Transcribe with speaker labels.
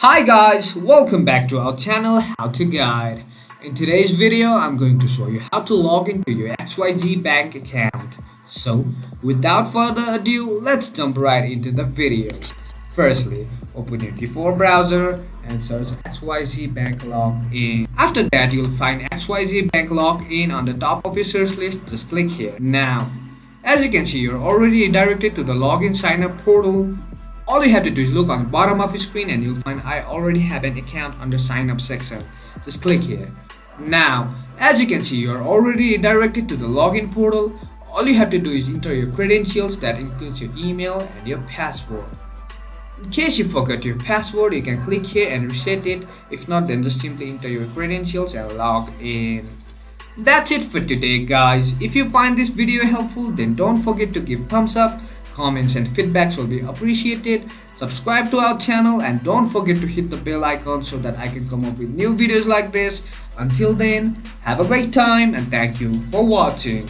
Speaker 1: Hi guys, welcome back to our channel How to Guide. In today's video, I'm going to show you how to log into your XYZ bank account. So, without further ado, let's jump right into the video. Firstly, open your default browser and search XYZ Bank Login. After that, you'll find XYZ Bank Login on the top of your search list. Just click here. Now, as you can see, you're already redirected to the login sign up portal. All you have to do is look on the bottom of your screen and you'll find I already have an account under sign up section. Just click here. Now, as you can see, you are already redirected to the login portal. All you have to do is enter your credentials, that includes your email and your password. In case you forgot your password, you can click here and reset it. If not, then just simply enter your credentials and log in. That's it for today, guys. If you find this video helpful, then don't forget to give thumbs up. Comments and feedbacks will be appreciated. Subscribe to our channel and don't forget to hit the bell icon so that I can come up with new videos like this. Until then, have a great time and thank you for watching.